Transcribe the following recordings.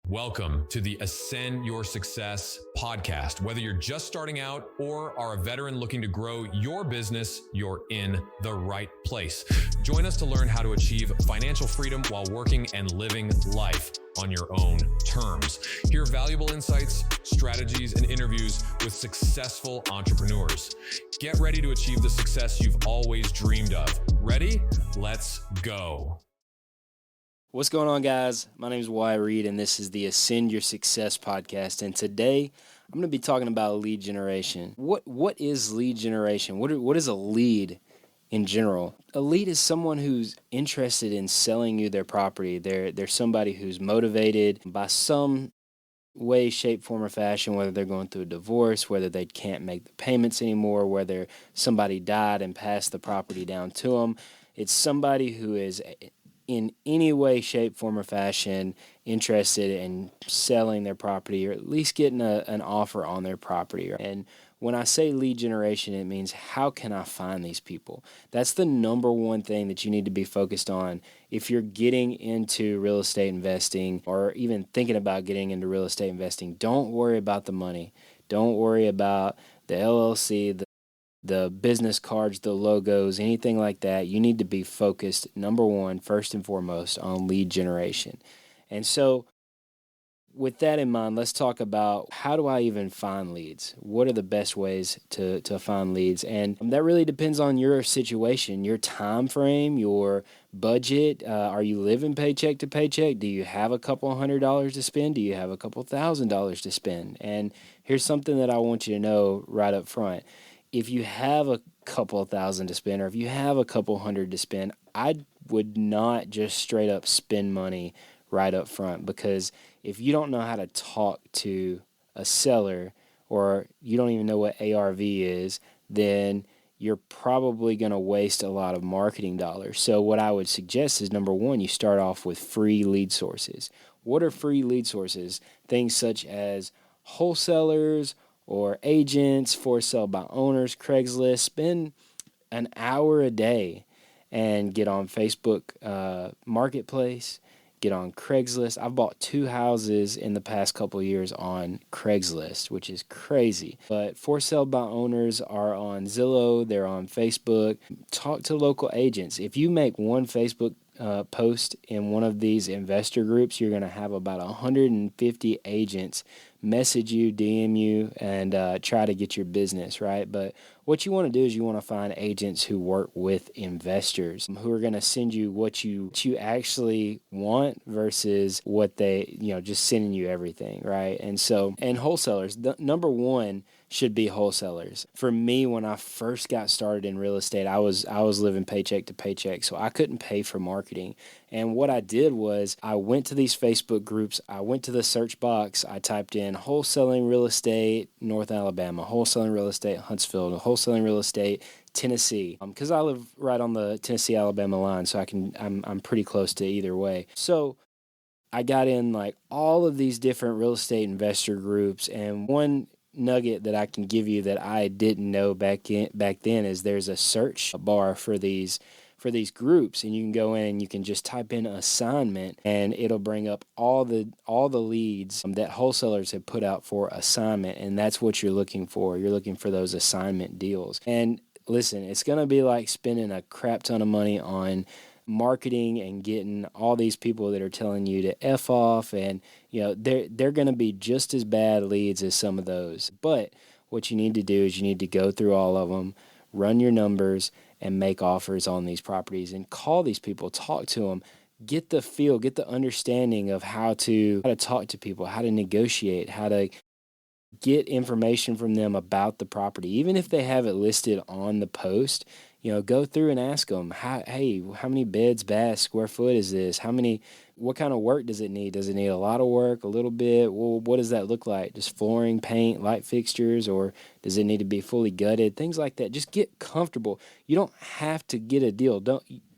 Welcome to the Ascend Your Success podcast. Whether you're just starting out or are a veteran looking to grow your business, you're in the right place. Join us to learn how to achieve financial freedom while working and living life on your own terms. Hear valuable insights, strategies, and interviews with successful entrepreneurs. Get ready to achieve the success you've always dreamed of. Ready? Let's go. What's going on, guys? My name is Wyatt, and this is the Ascend Your Success podcast. And today, I'm going to be talking about lead generation. What is lead generation? What is a lead in general? A lead is someone who's interested in selling you their property. They're somebody who's motivated by some way, shape, form, or fashion, whether they're going through a divorce, whether they can't make the payments anymore, whether somebody died and passed the property down to them. It's somebody who is in any way, shape, form, or fashion interested in selling their property or at least getting an offer on their property. And when I say lead generation, it means how can I find these people? That's the number one thing that you need to be focused on if you're getting into real estate investing or even thinking about getting into real estate investing. Don't worry about the money. Don't worry about the LLC, the business cards, the logos, anything like that. You need to be focused, number one, first and foremost, on lead generation. And so with that in mind, let's talk about how do I even find leads? What are the best ways to find leads? And that really depends on your situation, your time frame, your budget. Are you living paycheck to paycheck? Do you have a couple $100 to spend? Do you have a couple $1,000 to spend? And here's something that I want you to know right up front. If you have a couple $1,000 to spend, or if you have a couple $100 to spend, I would not just straight up spend money right up front, because if you don't know how to talk to a seller, or you don't even know what ARV is, then you're probably going to waste a lot of marketing dollars. So what I would suggest is, number one, you start off with free lead sources. What are free lead sources? Things such as wholesalers or agents, for sale by owners, Craigslist. Spend an hour a day and get on Facebook Marketplace, get on Craigslist. I've bought 2 houses in the past couple of years on Craigslist, which is crazy. But for sale by owners are on Zillow, they're on Facebook. Talk to local agents. If you make one Facebook post in one of these investor groups, you're going to have about 150 agents message you, DM you, and try to get your business, right? But what you want to do is you want to find agents who work with investors, who are going to send you what you actually want versus what they, just sending you everything, right? And wholesalers, number one should be wholesalers. For me, when I first got started in real estate, I was living paycheck to paycheck, so I couldn't pay for marketing. And what I did was I went to these Facebook groups, I went to the search box, I typed in wholesaling real estate North Alabama, wholesaling real estate Huntsville, wholesaling real estate Tennessee, because I live right on the Tennessee-Alabama line, so I'm pretty close to either way. So I got in like all of these different real estate investor groups, and one nugget that I can give you that I didn't know back then is there's a search bar for these groups, and you can go in and you can just type in assignment, and it'll bring up all the leads that wholesalers have put out for assignment, and that's what you're looking for. You're looking for those assignment deals. And listen, it's going to be like spending a crap ton of money on marketing and getting all these people that are telling you to F off, and they're going to be just as bad leads as some of those. But what you need to do is you need to go through all of them, run your numbers, and make offers on these properties, and call these people, talk to them, get the feel, get the understanding of how to talk to people, how to negotiate, how to get information from them about the property. Even if they have it listed on the post, go through and ask them, hey, how many beds, baths, square foot is this? What kind of work does it need? Does it need a lot of work, a little bit? Well, what does that look like? Just flooring, paint, light fixtures, or does it need to be fully gutted? Things like that. Just get comfortable. You don't have to get a deal.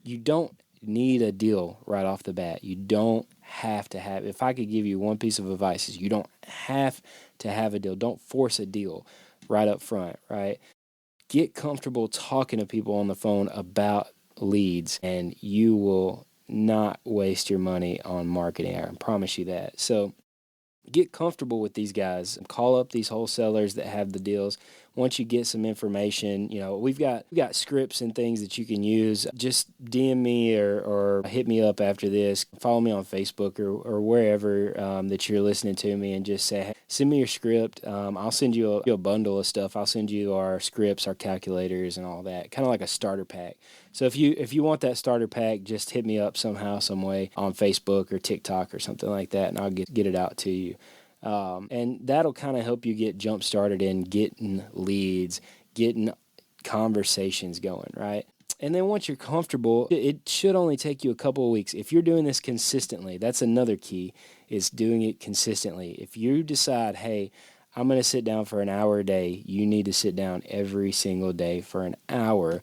You don't need a deal right off the bat. You don't have to have. If I could give you one piece of advice, is you don't have to have a deal. Don't force a deal right up front, right? Get comfortable talking to people on the phone about leads, and you will not waste your money on marketing. I promise you that. So Get comfortable with these guys. Call up these wholesalers that have the deals. Once you get some information, we've got scripts and things that you can use. Just DM me or hit me up after this. Follow me on Facebook or wherever that you're listening to me, and just say, hey, send me your script. I'll send you a bundle of stuff. I'll send you our scripts, our calculators, and all that. Kind of like a starter pack. So if you want that starter pack, just hit me up somehow, some way on Facebook or TikTok or something like that, and I'll get it out to you. And that'll kind of help you get jump started in getting leads, getting conversations going, right? And then once you're comfortable, it should only take you a couple of weeks. If you're doing this consistently, that's another key, is doing it consistently. If you decide, hey, I'm going to sit down for an hour a day, you need to sit down every single day for an hour,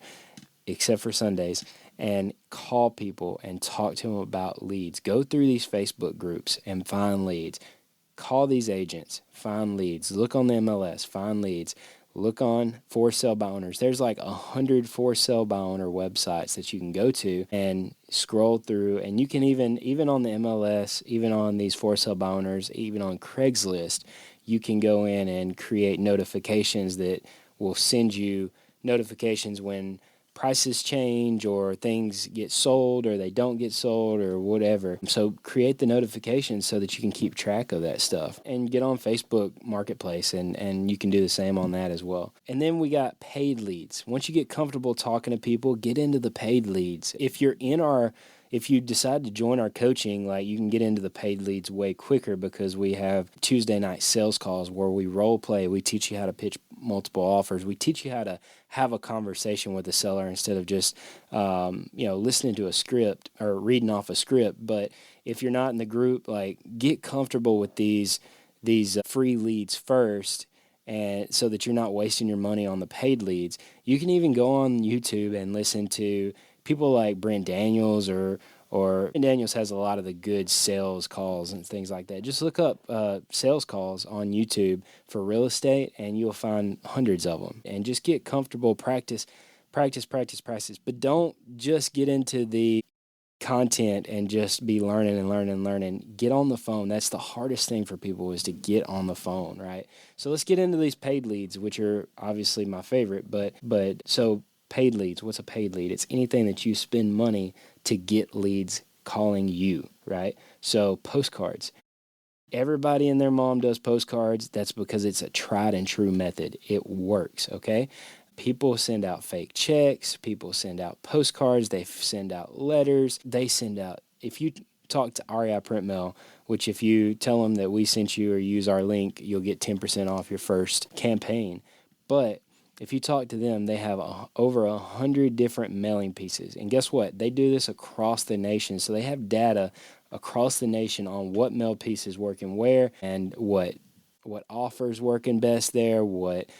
except for Sundays, and call people and talk to them about leads. Go through these Facebook groups and find leads. Call these agents, find leads. Look on the MLS, find leads. Look on for sale by owners. There's like 100 for sale by owner websites that you can go to and scroll through. And you can even on the MLS, even on these for sale by owners, even on Craigslist, you can go in and create notifications that will send you notifications when prices change or things get sold or they don't get sold or whatever. So create the notifications so that you can keep track of that stuff, and get on Facebook Marketplace and you can do the same on that as well. And then we got paid leads. Once you get comfortable talking to people, get into the paid leads. If you decide to join our coaching, like, you can get into the paid leads way quicker because we have Tuesday night sales calls where we role play. We teach you how to pitch multiple offers. We teach you how to have a conversation with the seller instead of just, listening to a script or reading off a script. But if you're not in the group, like, get comfortable with these free leads first, and so that you're not wasting your money on the paid leads. You can even go on YouTube and listen to people like Brent Daniels or Brent Daniels has a lot of the good sales calls and things like that. Just look up sales calls on YouTube for real estate, and you'll find hundreds of them. And just get comfortable, practice. But don't just get into the content and just be learning. Get on the phone. That's the hardest thing for people, is to get on the phone, right? So let's get into these paid leads, which are obviously my favorite. But so paid leads, what's a paid lead? It's anything that you spend money to get leads calling you, right? So postcards. Everybody and their mom does postcards. That's because it's a tried and true method. It works, okay? People send out fake checks. People send out postcards. They send out letters. If you talk to REI Print Mail, which if you tell them that we sent you or use our link, you'll get 10% off your first campaign. But if you talk to them, they have over 100 different mailing pieces. And guess what? They do this across the nation. So they have data across the nation on what mail piece is working where, and what offers working best there, what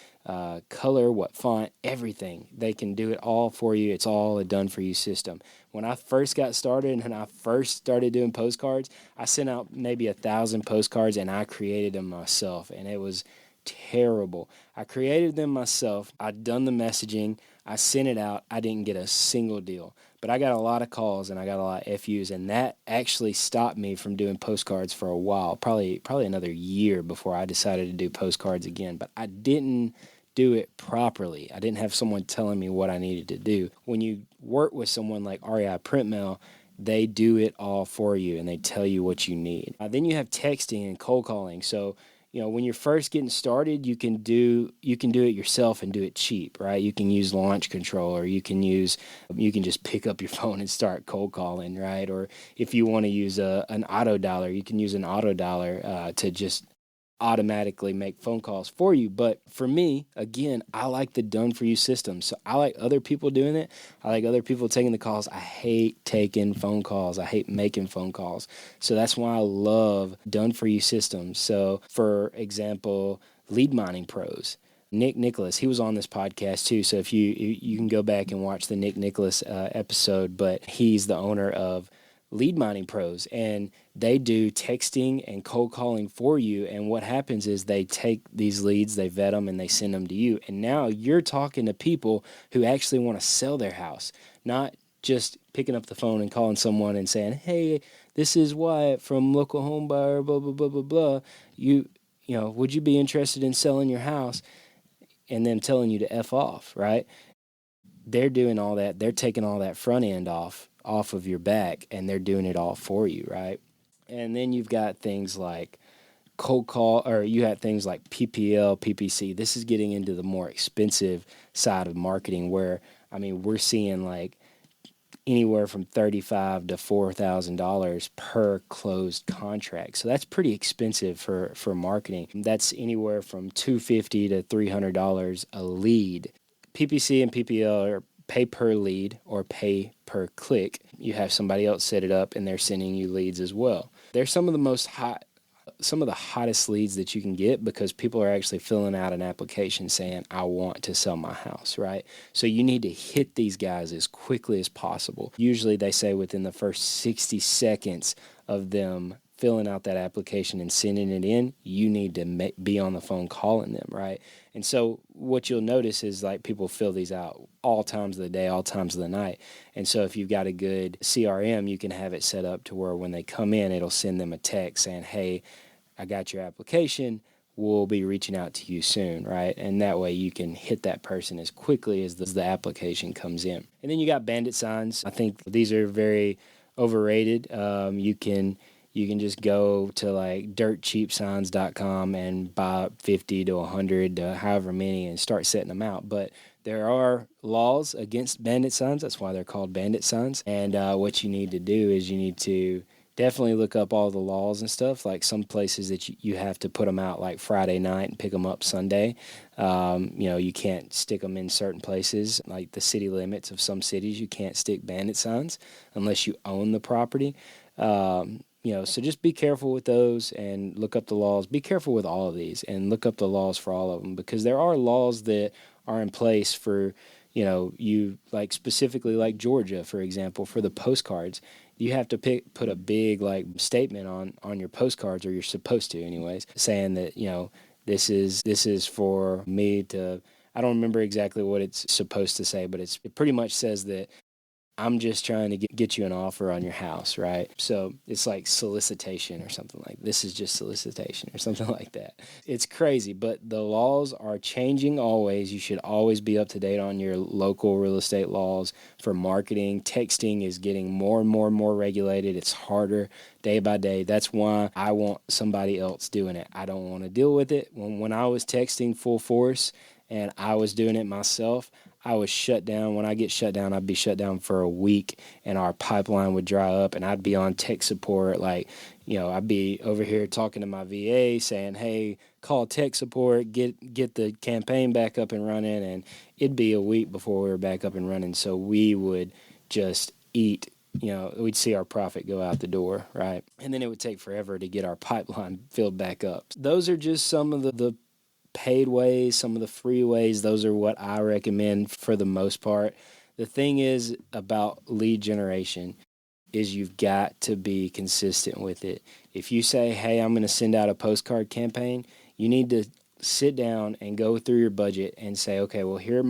color, what font, everything. They can do it all for you. It's all a done-for-you system. When I first got started and I first started doing postcards, I sent out maybe 1,000 postcards, and I created them myself, and it was terrible. I created them myself. I'd done the messaging. I sent it out. I didn't get a single deal. But I got a lot of calls and I got a lot of FUs, and that actually stopped me from doing postcards for a while, probably another year before I decided to do postcards again. But I didn't do it properly. I didn't have someone telling me what I needed to do. When you work with someone like REI Print Mail, they do it all for you and they tell you what you need. Then you have texting and cold calling. So when you're first getting started, you can do it yourself and do it cheap, right? You can use Launch Control, or you can just pick up your phone and start cold calling, right? Or if you want to use an auto dialer, you can use an auto dialer to just automatically make phone calls for you. But for me, again, I like the done for you system. So I like other people doing it. I like other people taking the calls. I hate taking phone calls. I hate making phone calls. So that's why I love done for you systems. So for example, Lead Mining Pros. Nick Nicholas, he was on this podcast too. So if you can go back and watch the Nick Nicholas episode, but he's the owner of Lead Mining Pros, and they do texting and cold calling for you. And what happens is they take these leads, they vet them, and they send them to you. And now you're talking to people who actually want to sell their house, not just picking up the phone and calling someone and saying, hey, this is Wyatt from local home buyer, blah, blah, blah, blah, blah. Would you be interested in selling your house? And them telling you to F off, right? They're doing all that. They're taking all that front end off of your back, and they're doing it all for you, right? And then you've got things like cold call, or you have things like PPL, PPC. This is getting into the more expensive side of marketing where, we're seeing like anywhere from $35 to $4,000 per closed contract. So that's pretty expensive for marketing. That's anywhere from $250 to $300 a lead. PPC and PPL are pay per lead or pay per click. You have somebody else set it up and they're sending you leads as well. They're some of the hottest leads that you can get because people are actually filling out an application saying, I want to sell my house, right? So you need to hit these guys as quickly as possible. Usually they say within the first 60 seconds of them filling out that application and sending it in, you need to be on the phone calling them, right? And so what you'll notice is like people fill these out all times of the day, all times of the night. And so if you've got a good CRM, you can have it set up to where when they come in, it'll send them a text saying, hey, I got your application. We'll be reaching out to you soon, right? And that way you can hit that person as quickly as the application comes in. And then you got bandit signs. I think these are very overrated. You can just go to like dirtcheapsigns.com and buy 50 to 100 to however many and start setting them out. But there are laws against bandit signs. That's why they're called bandit signs. And what you need to do is you need to definitely look up all the laws and stuff. Like some places that you have to put them out like Friday night and pick them up Sunday. You can't stick them in certain places. Like the city limits of some cities, you can't stick bandit signs unless you own the property. So just be careful with those and look up the laws. Be careful with all of these and look up the laws for all of them because there are laws that are in place for, you like specifically like Georgia, for example, for the postcards. You have to put a big like statement on your postcards, or you're supposed to anyways, saying that, this is for me to, I don't remember exactly what it's supposed to say, but it pretty much says that I'm just trying to get you an offer on your house, right? So it's like solicitation or something like this is just solicitation or something like that. It's crazy, but the laws are changing always. You should always be up to date on your local real estate laws for marketing. Texting is getting more and more and more regulated. It's harder day by day. That's why I want somebody else doing it. I don't want to deal with it. When I was texting full force and I was doing it myself, I was shut down. When I get shut down, I'd be shut down for a week and our pipeline would dry up and I'd be on tech support. Like, I'd be over here talking to my VA saying, hey, call tech support, get the campaign back up and running. And it'd be a week before we were back up and running. So we would just eat, we'd see our profit go out the door, right? And then it would take forever to get our pipeline filled back up. Those are just some of the paid ways, some of the free ways. Those are what I recommend for the most part. The thing is about lead generation is you've got to be consistent with it. If you say, hey, I'm going to send out a postcard campaign, you need to sit down and go through your budget and say, okay, well, here's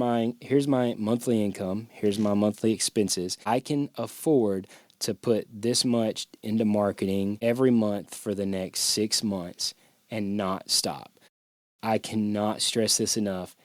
my monthly income, here's my monthly expenses. I can afford to put this much into marketing every month for the next 6 months and not stop. I cannot stress this enough.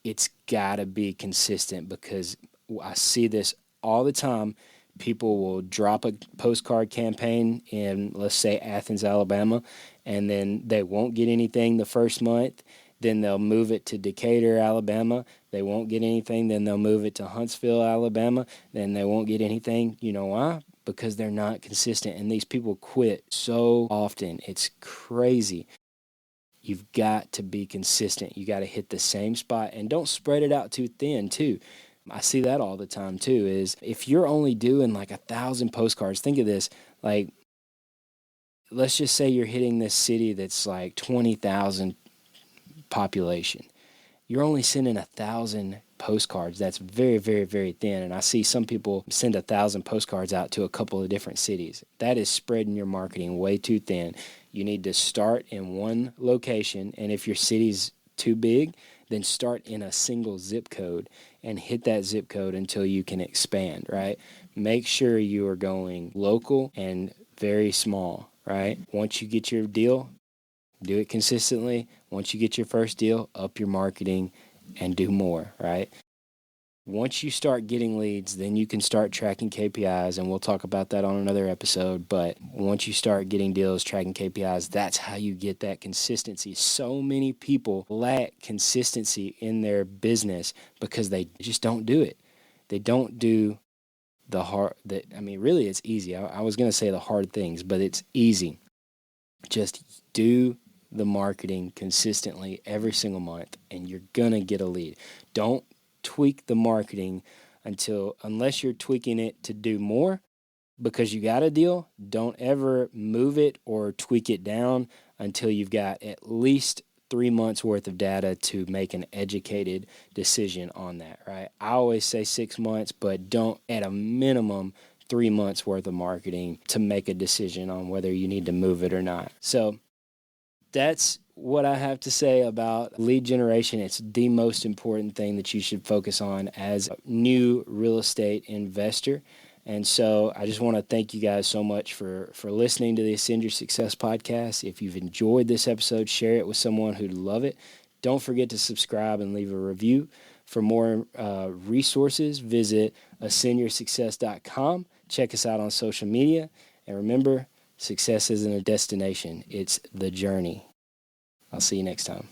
It's got to be consistent because I see this all the time. People will drop a postcard campaign in, let's say, Athens, Alabama, and then they won't get anything the first month. Then they'll move it to Decatur, Alabama. They won't get anything. Then they'll move it to Huntsville, Alabama. Then they won't get anything. You know why? Because they're not consistent, and these people quit so often. It's crazy. You've got to be consistent. You got to hit the same spot and don't spread it out too thin too. I see that all the time too, is if you're only doing like 1,000 postcards, think of this, like, let's just say you're hitting this city that's like 20,000 population. You're only sending 1,000 postcards. That's very, very, very thin. And I see some people send 1,000 postcards out to a couple of different cities. That is spreading your marketing way too thin. You need to start in one location, and if your city's too big, then start in a single zip code and hit that zip code until you can expand, right? Make sure you are going local and very small, right? Once you get your deal, do it consistently. Once you get your first deal, up your marketing and do more, right? Once you start getting leads, then you can start tracking KPIs, and we'll talk about that on another episode. But once you start getting deals, tracking KPIs, that's how you get that consistency. So many people lack consistency in their business because they just don't do it. They don't do the hard, really it's easy. I was going to say the hard things, but it's easy. Just do the marketing consistently every single month, and you're going to get a lead. Don't tweak the marketing unless you're tweaking it to do more because you got a deal. Don't ever move it or tweak it down until you've got at least 3 months worth of data to make an educated decision on that, right? I always say 6 months, but don't, at a minimum, 3 months worth of marketing to make a decision on whether you need to move it or not. So that's what I have to say about lead generation. It's the most important thing that you should focus on as a new real estate investor. And so I just want to thank you guys so much for listening to the Ascend Your Success podcast. If you've enjoyed this episode, share it with someone who'd love it. Don't forget to subscribe and leave a review. For more resources, visit ascendyoursuccess.com. Check us out on social media. And remember, success isn't a destination, it's the journey. I'll see you next time.